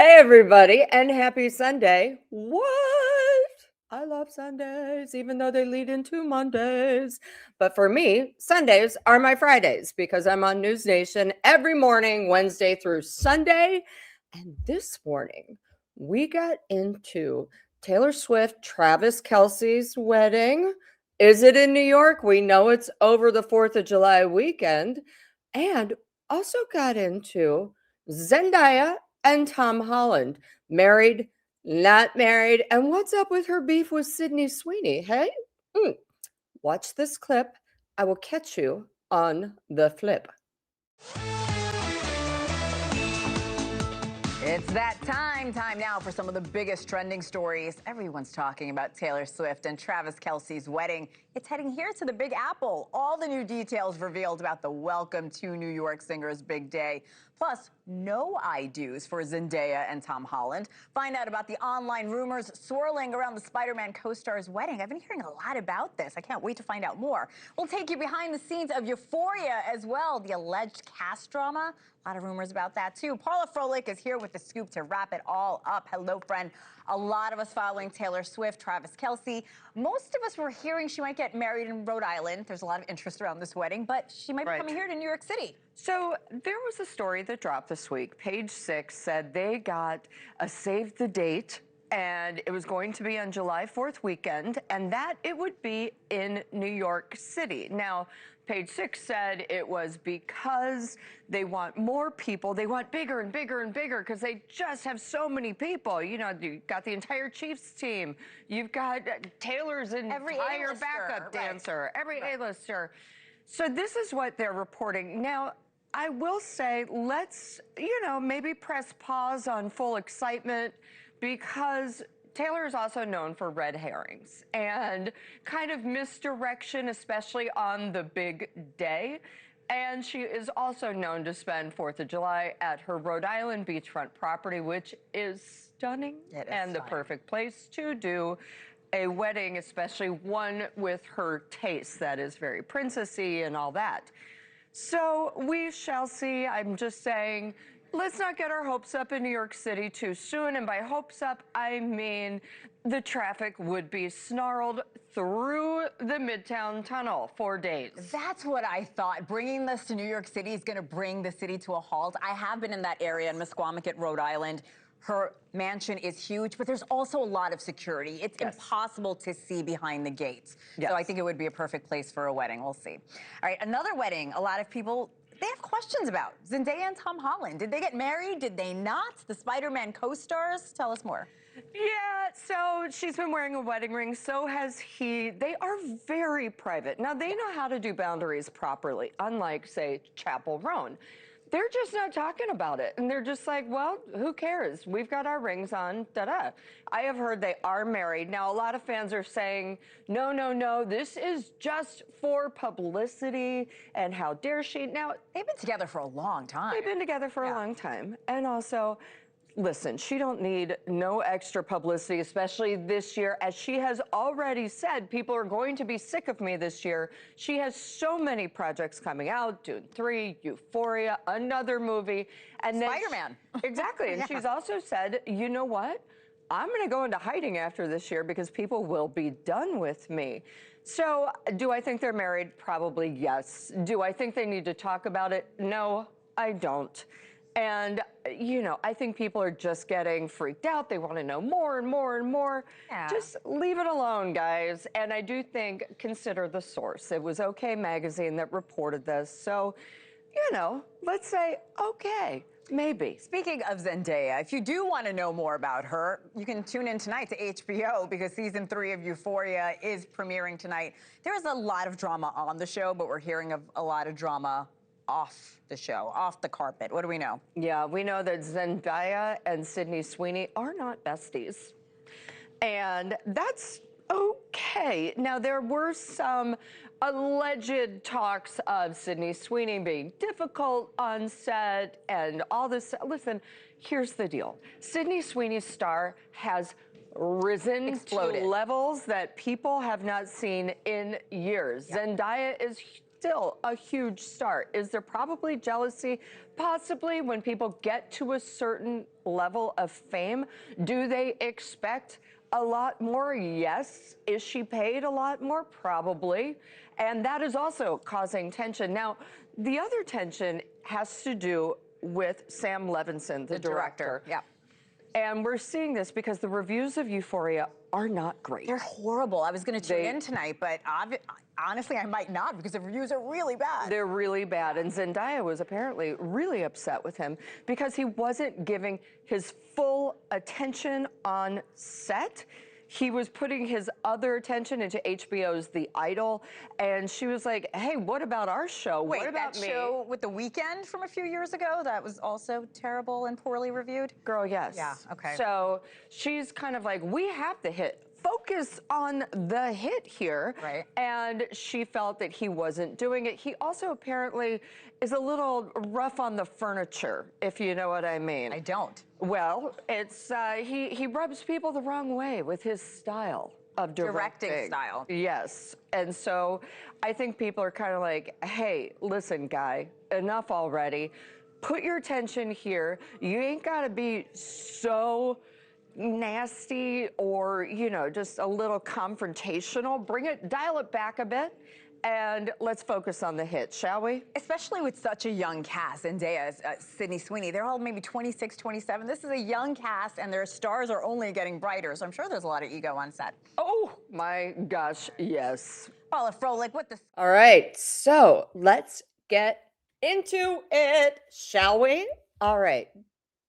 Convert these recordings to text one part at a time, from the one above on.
Hey, everybody, and happy Sunday. What? I love Sundays, even though they lead into Mondays. But for me, Sundays are my Fridays because I'm on News Nation every morning, Wednesday through Sunday. And this morning, we got into Taylor Swift, Travis Kelce's wedding. Is it in New York? We know it's over the 4th of July weekend. And also got into Zendaya and Tom Holland, married, not married, and what's up with her beef with Sydney Sweeney? Hey, watch this clip. I will catch you on the flip. It's that time now for some of the biggest trending stories. Everyone's talking about Taylor Swift and Travis Kelce's wedding. It's heading here to the Big Apple. All the new details revealed about the welcome to New York singer's big day. Plus, no I-do's for Zendaya and Tom Holland. Find out about the online rumors swirling around the Spider-Man co-star's wedding. I've been hearing a lot about this. I can't wait to find out more. We'll take you behind the scenes of Euphoria as well, the alleged cast drama. A lot of rumors about that, too. Paula Froelich is here with the scoop to wrap it all up. Hello, friend. A lot of us following Taylor Swift, Travis Kelce. Most of us were hearing she might get married in Rhode Island. There's a lot of interest around this wedding, but she might be coming here to New York City. So there was a story that dropped this week. Page 6 said they got a save the date, and it was going to be on July 4th weekend, and that it would be in New York City. Now, Page 6 said it was because they want more people. They want bigger and bigger and bigger because they just have so many people. You know, you've got the entire Chiefs team. You've got Taylor's entire backup dancer, every A-lister. So this is what they're reporting. Now, I will say, let's, maybe press pause on full excitement because Taylor is also known for red herrings and kind of misdirection, especially on the big day. And she is also known to spend 4th of July at her Rhode Island beachfront property, which is stunning and the perfect place to do a wedding, especially one with her taste that is very princessy and all that. So we shall see. I'm just saying, let's not get our hopes up in New York City too soon. And by hopes up, I mean the traffic would be snarled through the Midtown Tunnel for days. That's what I thought. Bringing this to New York City is going to bring the city to a halt. I have been in that area in Mesquamaket, Rhode Island. Her mansion is huge, but there's also a lot of security. It's impossible to see behind the gates. So I think it would be a perfect place for a wedding. We'll see. All right, another wedding a lot of people, they have questions about. Zendaya and Tom Holland. Did they get married? Did they not? The Spider-Man co-stars? Tell us more. Yeah, so she's been wearing a wedding ring, so has he. They are very private. Now, they know how to do boundaries properly, unlike, say, Chapel Roan. They're just not talking about it. And they're just like, well, who cares? We've got our rings on, da-da. I have heard they are married. Now, a lot of fans are saying, no, no, no, this is just for publicity, and how dare she? Now, they've been together for a long time. They've been together for a long time. And also, listen, she don't need no extra publicity, especially this year. As she has already said, people are going to be sick of me this year. She has so many projects coming out, Dune 3, Euphoria, another movie. And Spider-Man. Exactly. And she's also said, you know what? I'm going to go into hiding after this year because people will be done with me. So do I think they're married? Probably yes. Do I think they need to talk about it? No, I don't. And, I think people are just getting freaked out. They want to know more and more and more. Yeah. Just leave it alone, guys. And I do think, consider the source. It was OK Magazine that reported this. So, let's say, OK, maybe. Speaking of Zendaya, if you do want to know more about her, you can tune in tonight to HBO because season 3 of Euphoria is premiering tonight. There's a lot of drama on the show, but we're hearing of a lot of drama off the show, off the carpet. What do we know? Yeah, we know that Zendaya and Sydney Sweeney are not besties. And that's okay. Now, there were some alleged talks of Sydney Sweeney being difficult on set and all this. Listen, here's the deal. Sydney Sweeney's star has risen to levels that people have not seen in years. Zendaya is still a huge star. Is there probably jealousy? Possibly. When people get to a certain level of fame, do they expect a lot more? Yes. Is she paid a lot more? Probably. And that is also causing tension. Now, the other tension has to do with Sam Levinson, the director. Yeah. And we're seeing this because the reviews of Euphoria are not great. They're horrible. I was going to tune in tonight, but honestly, I might not because the reviews are really bad. They're really bad. And Zendaya was apparently really upset with him because he wasn't giving his full attention on set. He was putting his other attention into HBO's The Idol, and she was like, hey, what about our show? Wait, what about that me? show with The Weeknd from a few years ago, that was also terrible and poorly reviewed? Girl, yes. Yeah, okay. So she's kind of like, we have the hit. Focus on the hit here. Right. And she felt that he wasn't doing it. He also apparently is a little rough on the furniture, if you know what I mean. I don't. Well, it's he rubs people the wrong way with his style of directing style. Yes. And so I think people are kind of like, hey, listen, guy, enough already. Put your attention here. You ain't got to be so nasty or, you know, just a little confrontational. Dial it back a bit. And let's focus on the hit, shall we? Especially with such a young cast. Zendaya, Sydney Sweeney, they're all maybe 26, 27. This is a young cast, and their stars are only getting brighter. So I'm sure there's a lot of ego on set. Oh, my gosh, yes. Paula Froelich, what the... All right, so let's get into it, shall we? All right,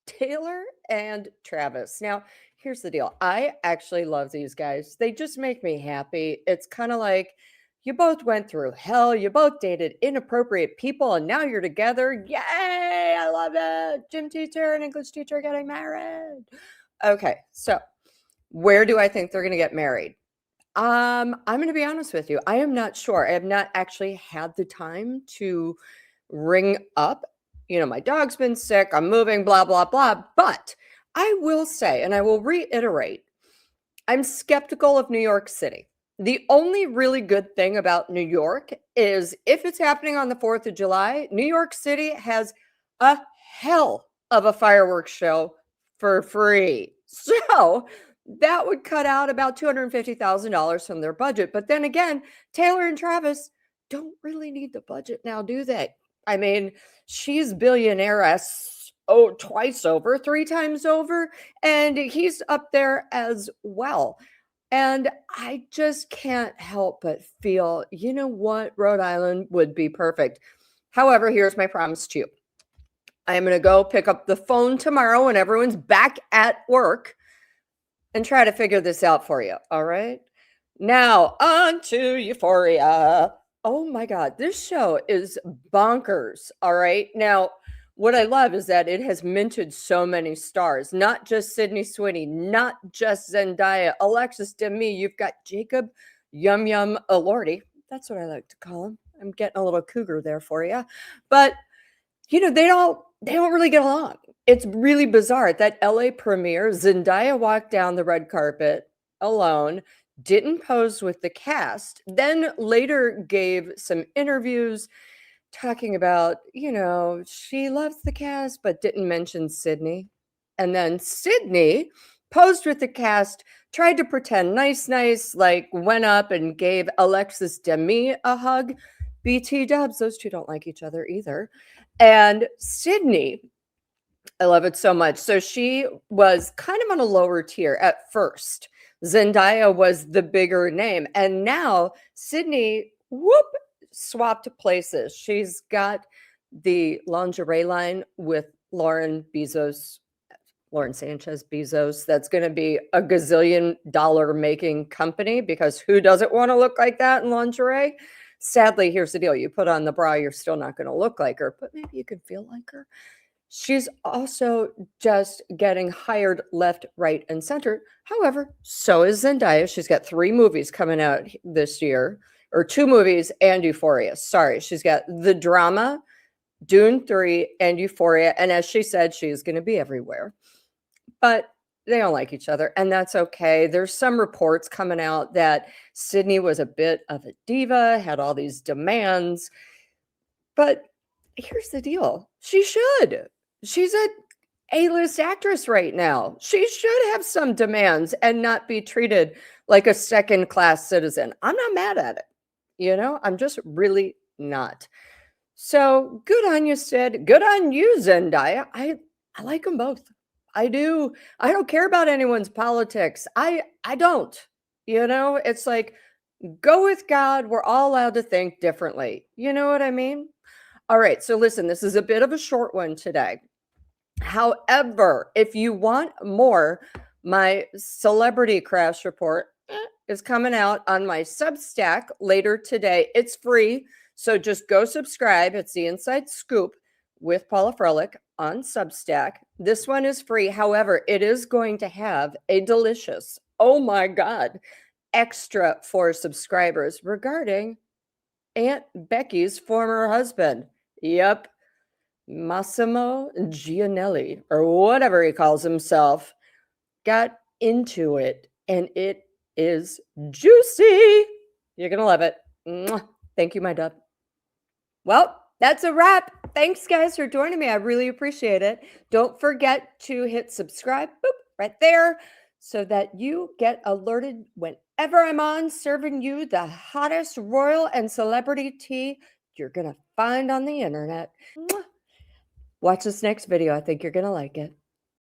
Taylor and Travis. Now, here's the deal. I actually love these guys. They just make me happy. It's kind of like, you both went through hell. You both dated inappropriate people, and now you're together. Yay! I love it. Gym teacher and English teacher getting married. Okay, so where do I think they're going to get married? I'm going to be honest with you. I am not sure. I have not actually had the time to ring up. You know, my dog's been sick. I'm moving, blah, blah, blah. But I will say, and I will reiterate, I'm skeptical of New York City. The only really good thing about New York is if it's happening on the 4th of July, New York City has a hell of a fireworks show for free. So that would cut out about $250,000 from their budget. But then again, Taylor and Travis don't really need the budget now, do they? I mean, she's billionaire-esque twice over, 3 times over, and he's up there as well. And I just can't help but feel, you know what, Rhode Island would be perfect. However, here's my promise to you. I am going to go pick up the phone tomorrow when everyone's back at work and try to figure this out for you. All right. Now, on to Euphoria. Oh my God, this show is bonkers. All right. Now, what I love is that it has minted so many stars, not just Sydney Sweeney, not just Zendaya, Alexis Demi. You've got Jacob Yum Yum Elordi. That's what I like to call him. I'm getting a little cougar there for you. But, you know, they don't really get along. It's really bizarre. At that LA premiere, Zendaya walked down the red carpet alone, didn't pose with the cast, then later gave some interviews talking about, you know, she loves the cast, but didn't mention Sydney. And then Sydney posed with the cast, tried to pretend nice, like went up and gave Alexis Demi a hug. BT dubs, those two don't like each other either. And Sydney, I love it so much. So she was kind of on a lower tier at first. Zendaya was the bigger name. And now Sydney, whoop, swapped places. She's got the lingerie line with Lauren Sanchez Bezos. That's going to be a gazillion dollar making company because who doesn't want to look like that in lingerie? Sadly, here's the deal. You put on the bra, you're still not going to look like her, but maybe you can feel like her. She's also just getting hired left, right, and center. However, so is Zendaya. She's got 3 movies coming out this year. Or 2 movies and Euphoria. Sorry, she's got The Drama, Dune 3, and Euphoria. And as she said, she's going to be everywhere. But they don't like each other, and that's okay. There's some reports coming out that Sydney was a bit of a diva, had all these demands. But here's the deal. She should. She's a A-list actress right now. She should have some demands and not be treated like a second-class citizen. I'm not mad at it. I'm just really not. So good on you, Sid. Good on you, Zendaya. I like them both. I do. I don't care about anyone's politics. I don't. It's like go with God. We're all allowed to think differently. You know what I mean? All right. So listen, this is a bit of a short one today. However, if you want more, my celebrity crash report is coming out on my Substack later today. It's free. So just go subscribe. It's the Inside Scoop with Paula Froelich on Substack. This one is free. However, it is going to have a delicious, oh my God, extra for subscribers regarding Aunt Becky's former husband. Yep. Massimo Gianelli, or whatever he calls himself, got into it, and it is juicy. You're going to love it. Mwah. Thank you, my dove. Well, that's a wrap. Thanks, guys, for joining me. I really appreciate it. Don't forget to hit subscribe right there so that you get alerted whenever I'm on serving you the hottest royal and celebrity tea you're going to find on the internet. Mwah. Watch this next video. I think you're going to like it.